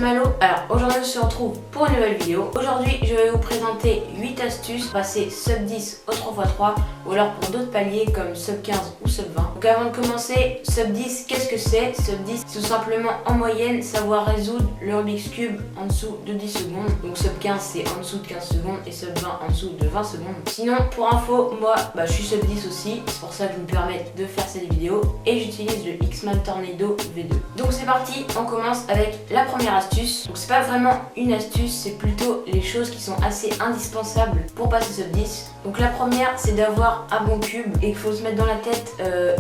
c'est Malo. Alors aujourd'hui on se retrouve pour une nouvelle vidéo. Aujourd'hui je vais vous présenter 8 astuces pour passer sub 10 au 3x3 ou alors pour d'autres paliers comme sub 15 ou sub 20. Donc avant de commencer, sub 10 qu'est-ce que c'est? Sub 10 c'est tout simplement en moyenne savoir résoudre le Rubik's Cube en dessous de 10 secondes. Donc sub 15 c'est en dessous de 15 secondes et sub 20 en dessous de 20 secondes. Sinon pour info, moi je suis sub 10 aussi, c'est pour ça que je me permets de faire cette vidéo et j'utilise le X-Man Tornado V2. Donc c'est parti, on commence avec la première astuce. Donc c'est pas vraiment une astuce, c'est plutôt les choses qui sont assez indispensables pour passer sub 10. Donc la première c'est d'avoir un bon cube et il faut se mettre dans la tête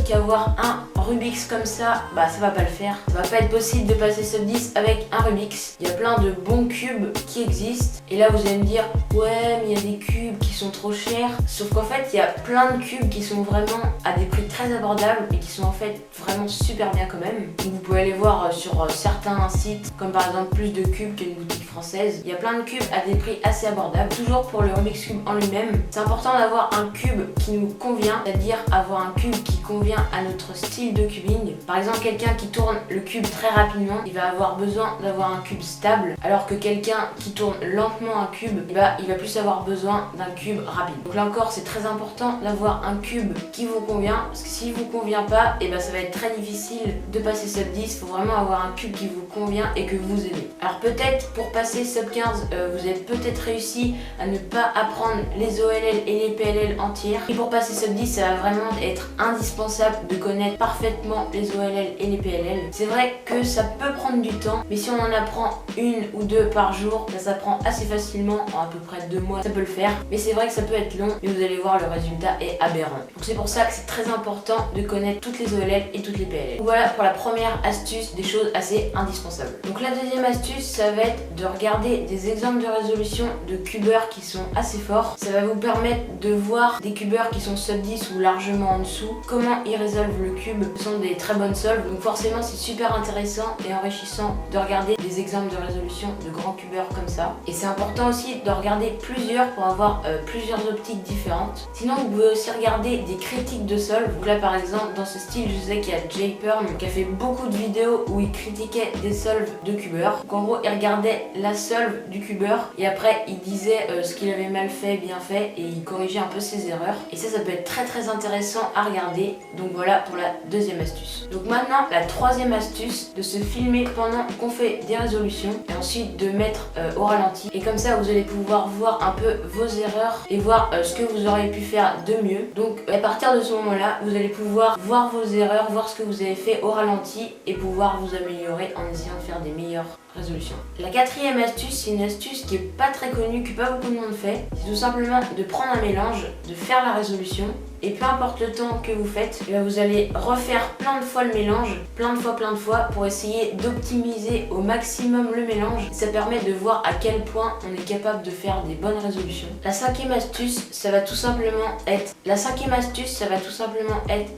qu'avoir un Rubik's comme ça, ça va pas le faire. Ça va pas être possible de passer sub 10 avec un Rubik's. Il y a plein de bons cubes qui existent et là vous allez me dire ouais mais il y a des cubes qui sont trop chers. Sauf qu'en fait il y a plein de cubes qui sont vraiment à des prix très abordables et qui sont en fait vraiment super bien quand même. Donc, vous pouvez aller voir sur certains sites comme par exemple Plus de Cubes qui est une boutique française. Il y a plein de cubes à des prix assez abordables. Toujours pour le Rubik's Cube en lui-même, c'est important d'avoir un cube qui nous convient, c'est-à-dire avoir un cube qui convient à notre style de cubing. Par exemple quelqu'un qui tourne le cube très rapidement, il va avoir besoin d'avoir un cube stable, alors que quelqu'un qui tourne lentement un cube, il va plus avoir besoin d'un cube rapide. Donc là encore c'est très important d'avoir un cube qui vous convient, parce que s'il vous convient pas, ça va être très difficile de passer sub 10. Il faut vraiment avoir un cube qui vous convient et que vous aimez. Alors peut-être pour passer sub 15, vous avez peut-être réussi à ne pas apprendre les OLL et les PLL entières. Et pour passer sub 10, ça va vraiment être indispensable de connaître parfaitement les OLL et les PLL. C'est vrai que ça peut prendre du temps, mais si on en apprend une ou deux par jour, ça s'apprend assez facilement, en à peu près 2 mois, ça peut le faire. Mais c'est vrai que ça peut être long, mais vous allez voir, le résultat est aberrant. Donc c'est pour ça que c'est très important de connaître toutes les OLL et toutes les PLL. Donc voilà pour la première astuce, des choses assez indispensables. Donc la deuxième astuce, ça va être de regarder des exemples de résolution de cubeurs qui sont assez forts. Ça va vous permettre de voir des cubeurs qui sont sub 10 ou largement en dessous, comment ils résolvent le cube. Ce sont des très bonnes solves, donc forcément c'est super intéressant et enrichissant de regarder des exemples de résolution de grands cubeurs comme ça. Et c'est important aussi de regarder plusieurs pour avoir plusieurs optiques différentes. Sinon vous pouvez aussi regarder des critiques de solves. Donc là par exemple dans ce style je sais qu'il y a Jay Perm qui a fait beaucoup de vidéos où il critiquait des solves de cubeurs. Donc en gros il regardait la solve du cubeur et après il disait ce qu'il avait mal fait, bien fait, et il corrigeait un peu ses erreurs. Et ça peut être très intéressant à regarder. Donc voilà pour la deuxième astuce. Donc maintenant la troisième astuce, de se filmer pendant qu'on fait des résolutions et ensuite de mettre au ralenti. Et comme ça vous allez pouvoir voir un peu vos erreurs et voir ce que vous auriez pu faire de mieux. Donc à partir de ce moment là vous allez pouvoir voir vos erreurs, voir ce que vous avez fait au ralenti et pouvoir vous améliorer en essayant de faire des meilleures résolutions. La quatrième astuce, c'est une astuce qui est pas très connue, que pas beaucoup de monde fait. C'est tout simplement de prendre un mélange, de faire la résolution et peu importe le temps que vous faites, vous allez refaire plein de fois le mélange, plein de fois pour essayer d'optimiser au maximum le mélange. Ça permet de voir à quel point on est capable de faire des bonnes résolutions. La cinquième astuce, ça va tout simplement être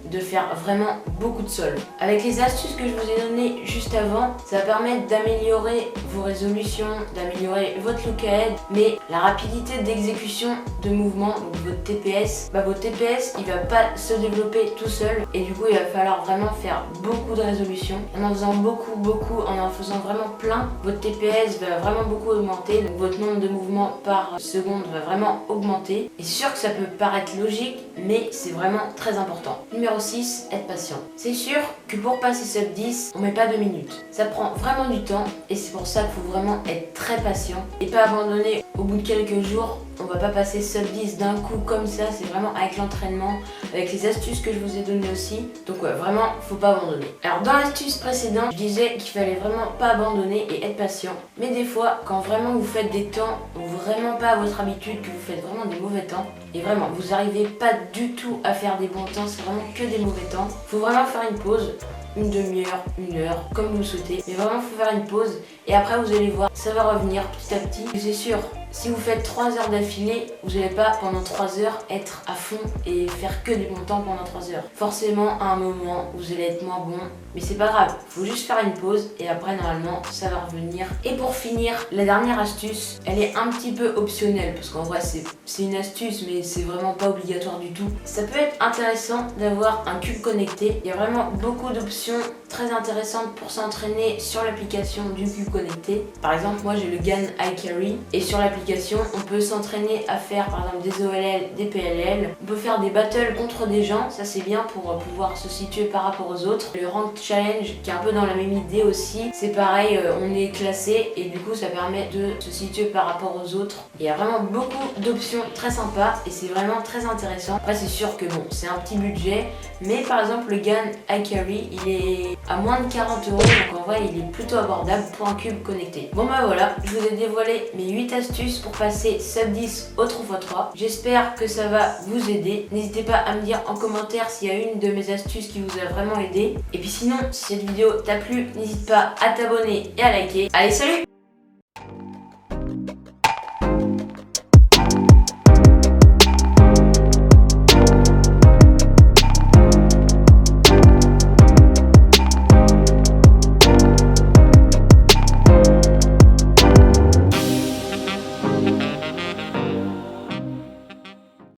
de faire vraiment beaucoup de solves. Avec les astuces que je vous ai données juste avant, ça va permettre d'améliorer vos résolutions, d'améliorer votre look ahead, mais la rapidité d'exécution de mouvement, donc votre TPS, votre TPS il va pas se développer tout seul et du coup il va falloir vraiment faire beaucoup de résolutions. En faisant beaucoup, en faisant vraiment plein, votre TPS va vraiment beaucoup augmenter, donc votre nombre de mouvements par seconde va vraiment augmenter. Et c'est sûr que ça peut paraître logique, mais c'est vraiment très important. Numéro 6, être patient. C'est sûr que pour passer sub 10, on met pas 2 minutes. Ça prend vraiment du temps et c'est pour ça qu'il faut vraiment être très patient et pas abandonner au bout de quelques jours. On va pas passer sub 10 d'un coup comme ça, c'est vraiment avec l'entraînement, avec les astuces que je vous ai données aussi. Donc ouais, vraiment, faut pas abandonner. Alors dans l'astuce précédente, je disais qu'il fallait vraiment pas abandonner et être patient. Mais des fois, quand vraiment vous faites des temps vraiment pas à votre habitude, que vous faites vraiment des mauvais temps, et vraiment, vous n'arrivez pas du tout à faire des bons temps, c'est vraiment que des mauvais temps. Faut vraiment faire une pause. Une demi-heure, 1 heure, comme vous le souhaitez. Mais vraiment, il faut faire une pause et après vous allez voir, ça va revenir petit à petit. C'est sûr si vous faites 3 heures d'affilée, vous n'allez pas pendant 3 heures être à fond et faire que des montants pendant 3 heures. Forcément, à un moment, vous allez être moins bon, mais c'est pas grave, faut juste faire une pause et après normalement ça va revenir. Et pour finir, la dernière astuce, elle est un petit peu optionnelle parce qu'en vrai c'est une astuce mais c'est vraiment pas obligatoire du tout. Ça peut être intéressant d'avoir un cube connecté. Il y a vraiment beaucoup d'options très intéressantes pour s'entraîner sur l'application du cube connecté. Par exemple, moi j'ai le GAN iCarry et sur l'application on peut s'entraîner à faire par exemple des OLL, des PLL. On peut faire des battles contre des gens, ça c'est bien pour pouvoir se situer par rapport aux autres. Le Rank Challenge qui est un peu dans la même idée aussi, c'est pareil, on est classé et du coup ça permet de se situer par rapport aux autres. Il y a vraiment beaucoup d'options très sympas et c'est vraiment très intéressant. Après c'est sûr que bon, c'est un petit budget, mais par exemple le GAN iCarry il est à moins de 40 €, donc en vrai il est plutôt abordable pour un cube connecté. Bon bah voilà, je vous ai dévoilé mes 8 astuces pour passer sub 10 au 3x3. J'espère que ça va vous aider. N'hésitez pas à me dire en commentaire s'il y a une de mes astuces qui vous a vraiment aidé. Et puis sinon, si cette vidéo t'a plu, n'hésite pas à t'abonner et à liker. Allez, salut!